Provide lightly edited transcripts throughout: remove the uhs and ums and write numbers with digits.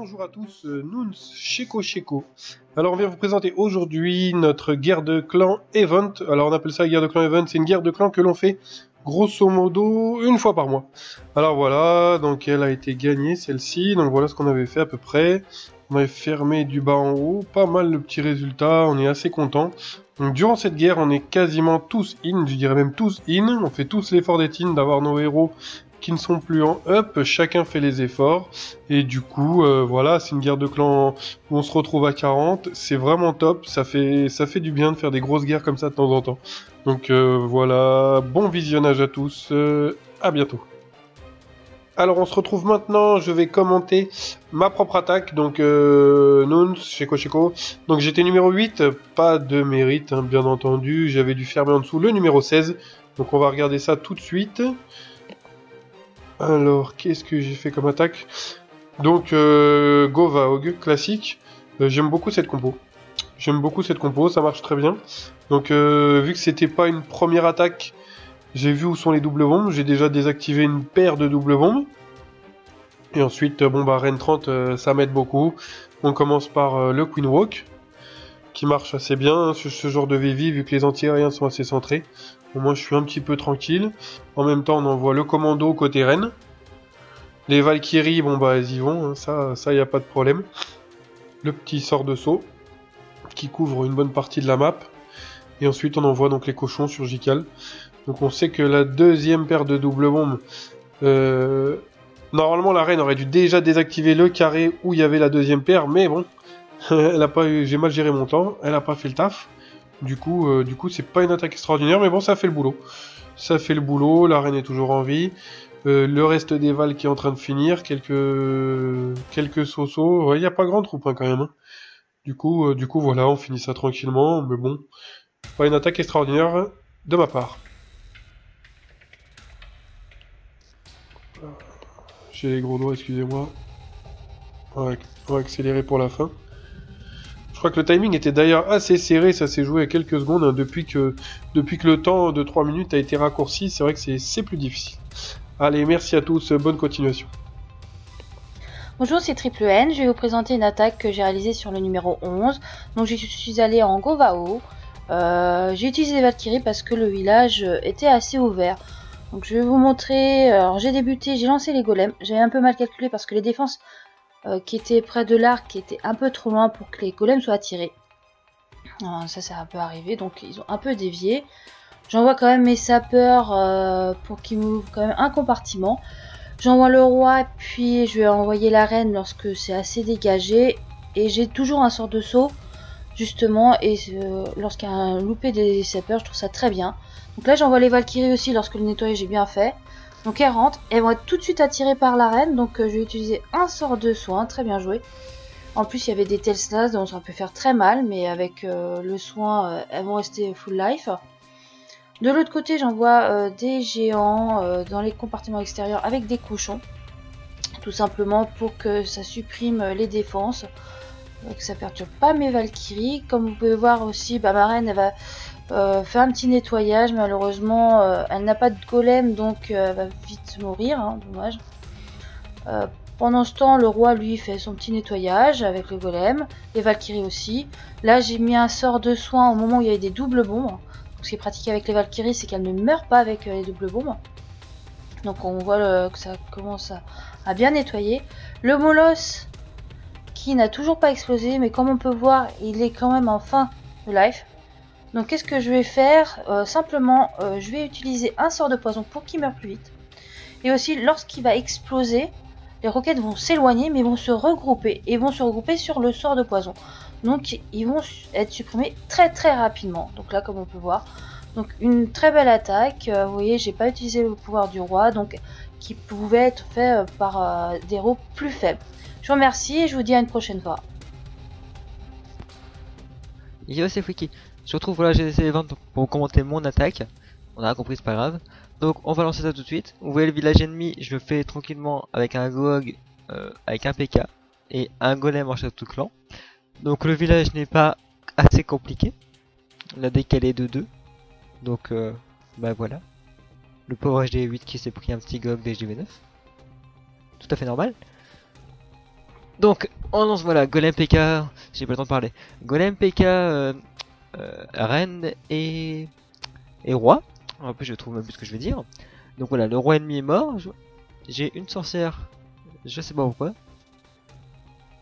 bonjour à tous, Nouns Sheko. Alors on vient vous présenter aujourd'hui notre guerre de clan Event. Alors on appelle ça guerre de clan Event, c'est une guerre de clan que l'on fait grosso modo une fois par mois. Alors voilà, donc elle a été gagnée celle-ci, donc voilà ce qu'on avait fait à peu près. On avait fermé du bas en haut, pas mal de petits résultats, on est assez content. Donc durant cette guerre on est quasiment tous in, je dirais même tous in, on fait tous l'effort d'être in, d'avoir nos héros qui ne sont plus en up, chacun fait les efforts, et du coup, voilà, c'est une guerre de clans où on se retrouve à 40, c'est vraiment top, ça fait du bien de faire des grosses guerres comme ça de temps en temps. Donc voilà, bon visionnage à tous, à bientôt. Alors on se retrouve maintenant, je vais commenter ma propre attaque, donc Nouns, Sheko. Donc j'étais numéro 8, pas de mérite, hein, bien entendu, j'avais dû fermer en dessous le numéro 16, donc on va regarder ça tout de suite. Alors, qu'est-ce que j'ai fait comme attaque? Donc, Govaog, classique. J'aime beaucoup cette compo. Ça marche très bien. Donc, vu que c'était pas une première attaque, j'ai vu où sont les doubles bombes. J'ai déjà désactivé une paire de doubles bombes. Et ensuite, bon bah, Reine 30, ça m'aide beaucoup. On commence par le Queen Walk, qui marche assez bien hein, sur ce genre de VV, vu que les anti-aériens sont assez centrés. Au moins, je suis un petit peu tranquille. En même temps, on envoie le commando côté Reine. Les Valkyries, bon bah elles y vont, hein, ça y a pas de problème. Le petit sort de saut qui couvre une bonne partie de la map. Et ensuite on envoie donc les cochons sur Jikal. Donc on sait que la deuxième paire de double bombes, normalement la reine aurait dû déjà désactiver le carré où il y avait la deuxième paire, mais bon, elle a pas eu, j'ai mal géré mon temps, elle a pas fait le taf. Du coup c'est pas une attaque extraordinaire, mais bon ça fait le boulot. Ça fait le boulot, la reine est toujours en vie. Le reste des Val qui est en train de finir, quelques sosos, il n'y a pas grand troupe hein, quand même. Hein. Du coup voilà, on finit ça tranquillement, mais bon, pas une attaque extraordinaire de ma part. J'ai les gros doigts, excusez-moi. On va accélérer pour la fin. Je crois que le timing était d'ailleurs assez serré, ça s'est joué à quelques secondes, hein, depuis que le temps de 3 minutes a été raccourci, c'est vrai que c'est plus difficile. Allez, merci à tous, bonne continuation. Bonjour, c'est Triple N, je vais vous présenter une attaque que j'ai réalisée sur le numéro 11. Donc je suis allée en Govao. J'ai utilisé les Valkyries parce que le village était assez ouvert. Donc je vais vous montrer, alors j'ai lancé les golems. J'avais un peu mal calculé parce que les défenses qui étaient près de l'arc étaient un peu trop loin pour que les golems soient attirés. Ça c'est un peu arrivé, donc ils ont un peu dévié. J'envoie quand même mes sapeurs pour qu'ils m'ouvrent quand même un compartiment. J'envoie le roi, puis je vais envoyer la reine lorsque c'est assez dégagé. Et j'ai toujours un sort de saut, justement, et lorsqu'il y a un loupé des sapeurs, je trouve ça très bien. Donc là, j'envoie les Valkyries aussi lorsque le nettoyage est bien fait. Donc elles rentrent, elles vont être tout de suite attirées par la reine, donc je vais utiliser un sort de soin, très bien joué. En plus, il y avait des Teslas, donc ça peut faire très mal, mais avec le soin, elles vont rester full life. De l'autre côté, j'envoie des géants dans les compartiments extérieurs avec des cochons. Tout simplement pour que ça supprime les défenses, que ça perturbe pas mes Valkyries. Comme vous pouvez voir aussi, ma reine elle va faire un petit nettoyage. Malheureusement, elle n'a pas de golem, donc elle va vite mourir, hein, dommage. Pendant ce temps, le roi lui fait son petit nettoyage avec le golem, les Valkyries aussi. Là, j'ai mis un sort de soin au moment où il y avait des doubles bombes. Ce qui est pratique avec les Valkyries, c'est qu'elles ne meurent pas avec les doubles bombes. Donc on voit que ça commence à bien nettoyer. Le molosse qui n'a toujours pas explosé, mais comme on peut voir, il est quand même en fin de life. Donc qu'est-ce que je vais faire? Simplement, je vais utiliser un sort de poison pour qu'il meure plus vite. Et aussi, lorsqu'il va exploser, les roquettes vont s'éloigner, mais vont se regrouper. Et vont se regrouper sur le sort de poison. Donc ils vont être supprimés très très rapidement. Donc là, comme on peut voir, donc une très belle attaque. Vous voyez, j'ai pas utilisé le pouvoir du roi, donc qui pouvait être fait par des héros plus faibles. Je vous remercie et je vous dis à une prochaine fois. Yo, c'est Freaky. Je retrouve, voilà, j'ai essayé pour commenter mon attaque. On a compris, c'est pas grave. Donc on va lancer ça tout de suite. Vous voyez le village ennemi, je le fais tranquillement avec un Goog, avec un PK et un golem en château de clan. Donc le village n'est pas assez compliqué. La décalé de 2. Donc bah voilà. Le pauvre HD8 qui s'est pris un petit Gog d'HDV9. Tout à fait normal. Donc, on lance, voilà, Golem PK, j'ai pas le temps de parler. Golem PK, Reine et Roi. En plus, je trouve même plus ce que je vais dire. Donc voilà, le roi ennemi est mort. J'ai une sorcière, je sais pas pourquoi.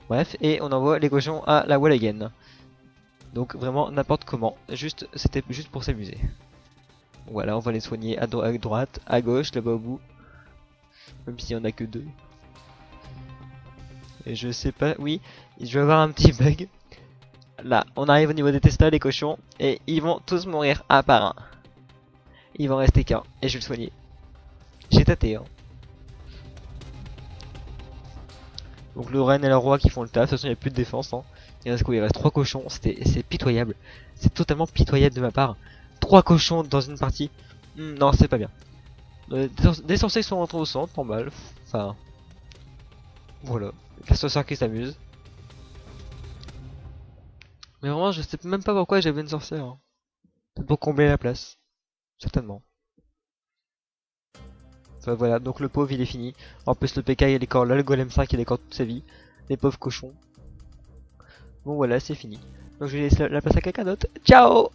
Bref, et on envoie les cochons à la wall again. Donc vraiment n'importe comment. Juste, c'était juste pour s'amuser. Voilà, on va les soigner à droite, à gauche, là-bas au bout. Même s'il y en a que 2. Et je sais pas, oui, je vais avoir un petit bug. Là, on arrive au niveau des testas, les cochons, et ils vont tous mourir un par un. Il va en rester qu'un, et je vais le soigner. J'ai tâté, hein. Donc le reine et le roi qui font le taf, de toute façon il n'y a plus de défense, hein. Il reste quoi? Il reste 3 cochons, c'est pitoyable. C'est totalement pitoyable de ma part. 3 cochons dans une partie. Non, c'est pas bien. Des sorciers sont rentrés au centre, normal. Enfin, voilà. La sorcière qui s'amuse. Mais vraiment, je sais même pas pourquoi j'avais une sorcière, hein. Peut-être pour combler la place. Certainement. Enfin voilà, donc le pauvre il est fini. En plus le PK il est encore là, le golem 5 il est encore toute sa vie. Les pauvres cochons. Bon voilà, c'est fini. Donc je vais laisser la place à quelqu'un d'autre. Ciao!